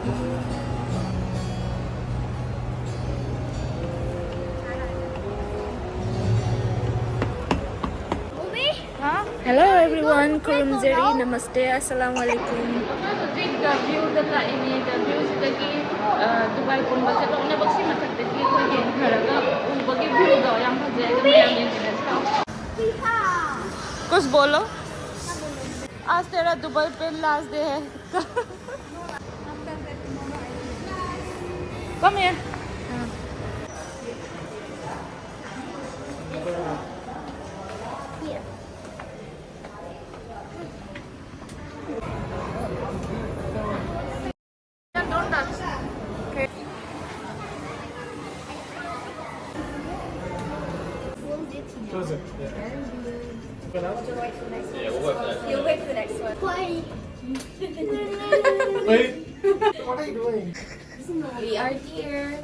Hello everyone, Kurum Zeri, Namaste, Assalamu alaikum. The view data ini, the view sidagi Dubai pun baca kalau nak baksi macam tadi kau yang haraga, bagi view dah yang kerja itu yang maintenance kau. कुछ बोलो. आज तेरा Dubai पे last day है. Come here. Close it. Yeah. You'll wait for the next one. Wait. What are you doing? We are here.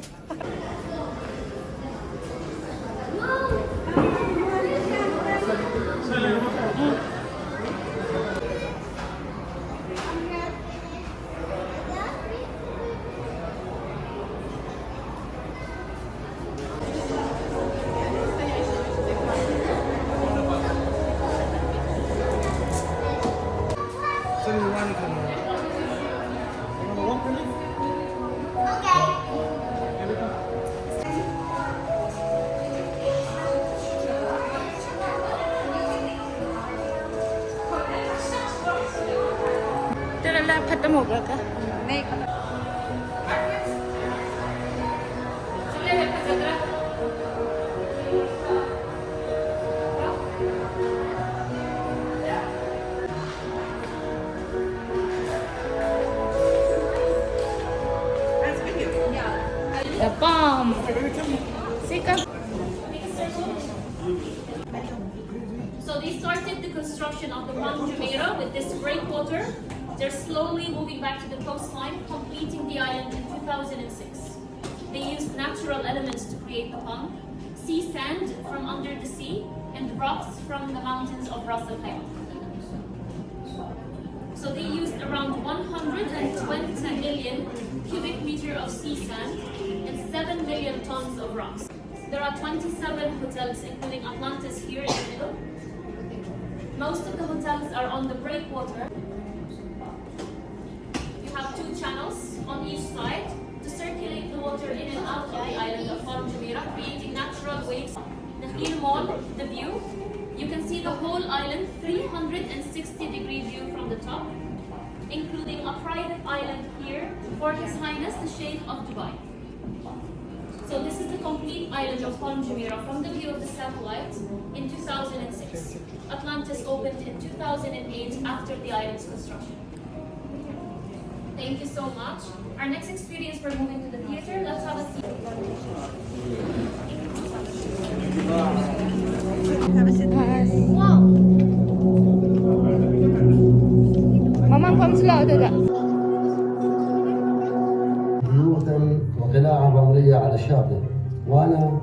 तेरा lab खत्म हो गया क्या? नहीं The palm. See, come. So they started the construction of the Palm Jumeirah with this breakwater. They're slowly moving back to the coastline, completing the island in 2006. They used natural elements to create the palm, sea sand from under the sea, and rocks from the mountains of Ras Al Khaimah. So they used around 120 million cubic meter of sea sand and 7 million tons of rocks. There are 27 hotels, including Atlantis here in the middle. Most of the hotels are on the breakwater. You have 2 channels on each side to circulate the water in and out of the island of Palm Jumeirah, creating natural waves. The Khir Mall, the view, you can see the whole island, 360-degree view from the top, including a private island here for His Highness the Sheikh of Dubai. So this is the complete island of Palm Jumeirah from the view of the satellite in 2006. Atlantis opened in 2008 after the island's construction. Thank you so much. Our next experience, we're moving to the theater. Let's have a seat. Have a seat. Mama, come slow. بيوتا وقلاعا رملية على الشاطئ وأنا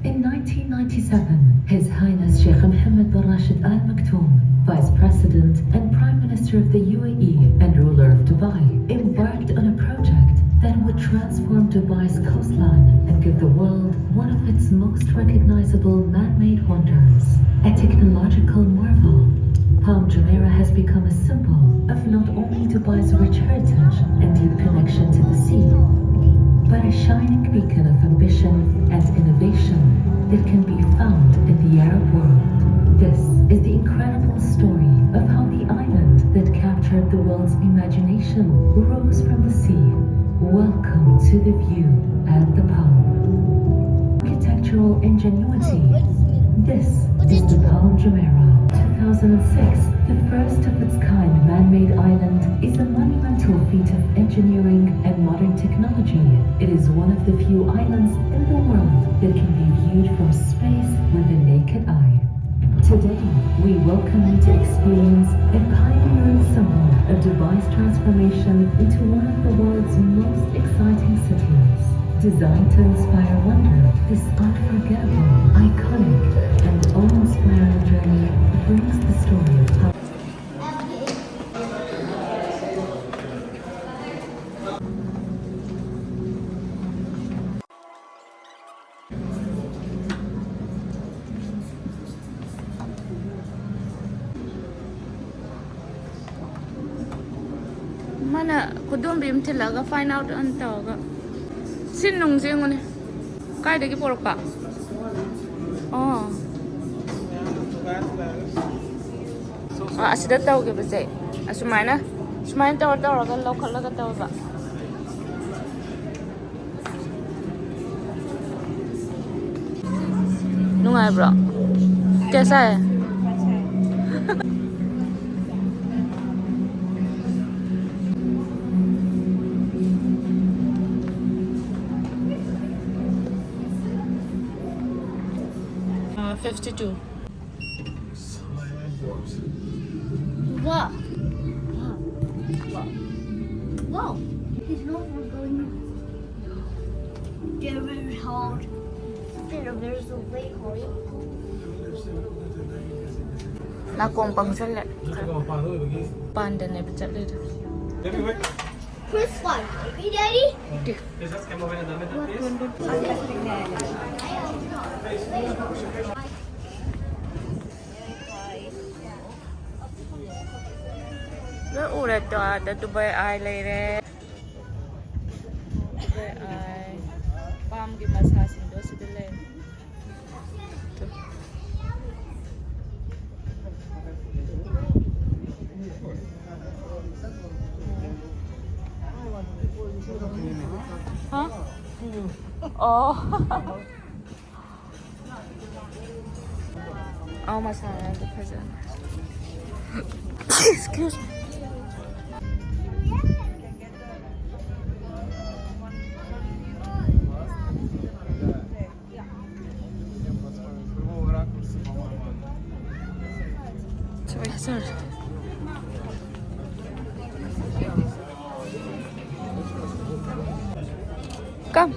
In 1997, His Highness Sheikh Mohammed bin Rashid Al Maktoum, Vice President and Prime Minister of the UAE and ruler of Dubai, embarked on a project that would transform Dubai's coastline and give the world one of its most recognizable man-made wonders, a technological marvel. Palm Jumeirah has become a symbol of not only Dubai's rich heritage and deep connection to the sea, but a shining beacon of ambition and innovation that can be found in the Arab world. This is the incredible story of how the island that captured the world's imagination rose from the sea. Welcome to the view at the Palm. Architectural ingenuity. This is the Palm Jumeirah. 2006, the first of its kind man-made island, is a monumental feat of engineering and modern technology. It is one of the few islands in the world that can be viewed from space with the naked eye. Today, we welcome you to experience a pioneering symbol of Dubai's transformation into one of the world's most exciting cities. Designed to inspire wonder, this unforgettable, iconic, and awe-inspiring journey brings the story of how mana kudum bim tilaga find out antaga sin nung jengone kai dagi porokpa oh asida tawge base asumaina sumaina tawraga lokhalaga tawba nungai bro kaisa hai 52. Wow. Wow. It's not going. They're very hard. There's a Leihoure. Na kompang challe. Panda ne challe. First one. Okay, Daddy? Nó u là tòa đã tụi bay ai lấy đấy tụi bay ai palm cái massage đó sẽ đi lên hả? Oh oh massage the present excuse me. Sorry. Come.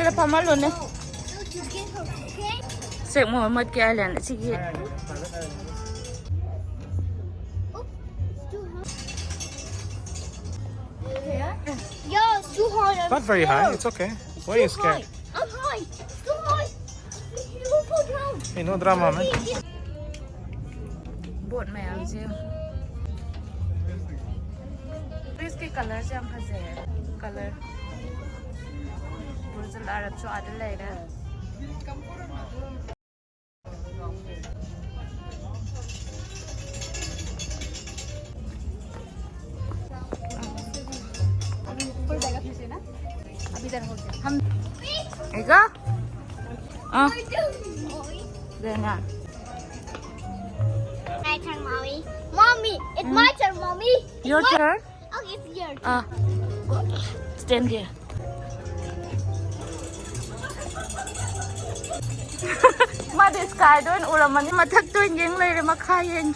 Sila pamalo na. Sek mo mat ke island sige. Yeah, it's too hard. Not very high. It's okay. Why are you scared? I'm high. It's too high. You will fall down. Hey, no drama, man. Boat में आप जी इसके colour से हम फंसे हैं colour बुर्ज अल अरब जो आते ले रहा है हम एगा देना My turn, Mommy. Mommy, it's my turn, Mommy. Your turn? Okay, it's your turn. Stand there. Ma the sky doon uraman ni mathak to yeng lay re makhayen.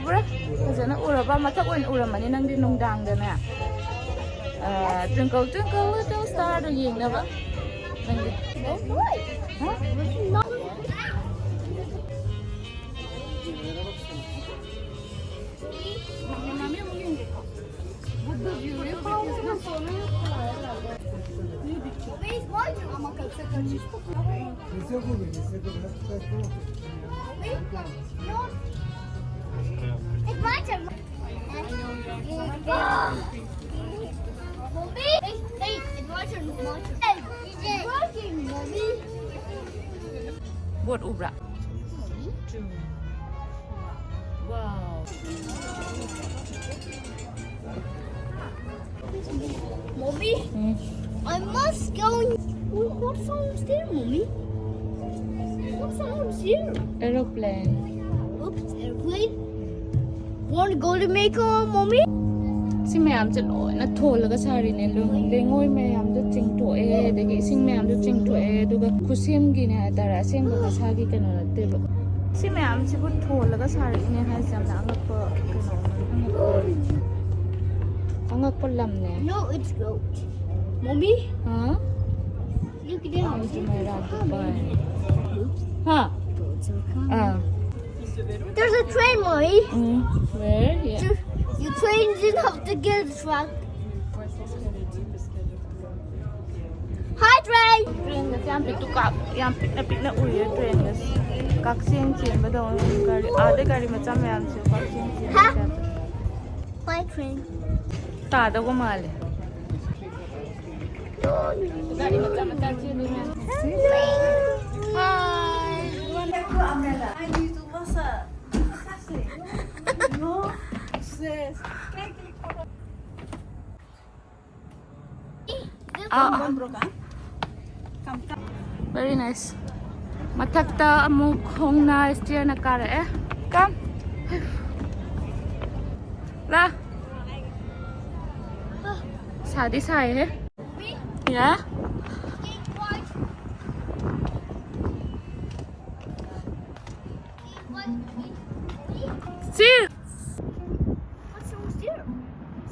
Bro, sana uraba mathak on uraman ni nang dinong dang da na. Twinkle twinkle little star do yeng na ba? Oh, boy. Huh? Where's my turn? I'm going to take No. It's my turn. Mommy, hey, it's my turn. It's my turn. It's working, Mommy. Buat ubra. Wow. Mommy, I must go. What sounds there, Mommy? What sounds here? Aeroplane. Oops, airplane. Want to go to Jamaica, Mommy? si mayam je lo na thol laga sari ne lengoi mayam do ching to e de gi sing mayam do ching to e do ga khusem gi ne tara sem ga sa gi kano na te ba si mayam si bu thol laga sari ne ha jam na ngak pa kano angak pa lam ne No, it's goat. Mommy, ha look down. Jumeirah Dubai ha There's a train, Mommy. where yeah Your train didn't have to get a truck. Hi, train. train ga jam pik tu kap yam pik na uri train ga kak sen chen ba do gari ade gari ma cham yam se kak sen chen Ha? Hi, train. ta da go male gari ma cham chen ni na very nice matakta amuk hong na steer na kare come la शादी से आए हैं या सी What's wrong with you?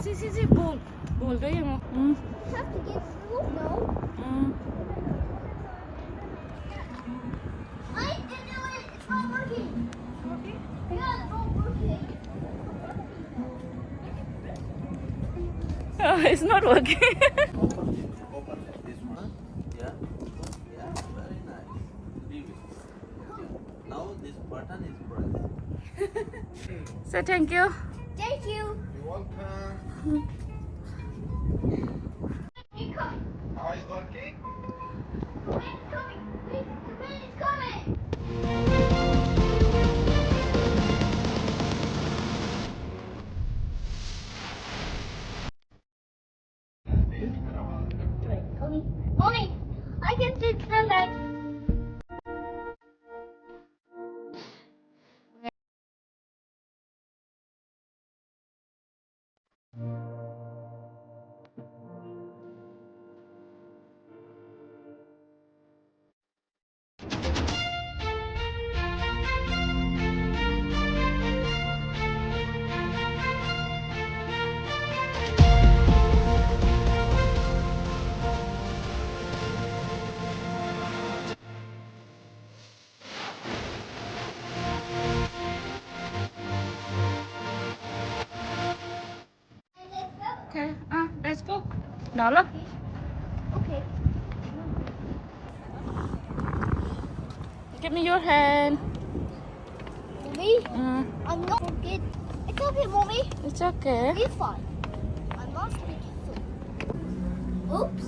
सी बोल रही हूँ You have to get through, no? I didn't do it. It's not working. Yeah, it's not working. Oh, it's not working Open this one. Yeah. Yeah. Very nice. Leave it. Now this button is pressed. so thank you Thank you. You're welcome. You come. How is working? The train's coming. The train is coming. Mommy, I can see the light. okay let's go đó lắm Okay. give me your hand Mommy, I'm not forget. It's okay, Mommy. it's okay Be fine. I'm not speaking so. Oops.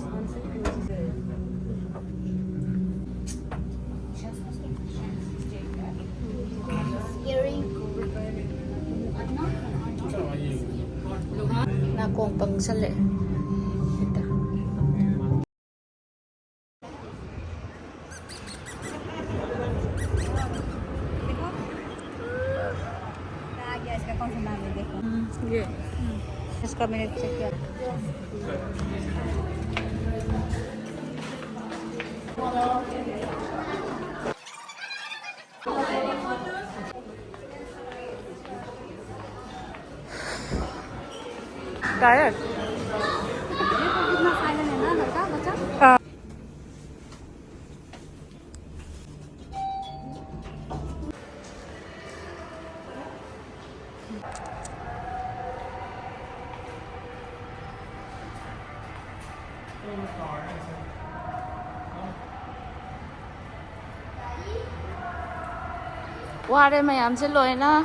Scary. na kong pang sali ito sige Mas kami nag-check yan. tired qua đây mày làm xin lỗi na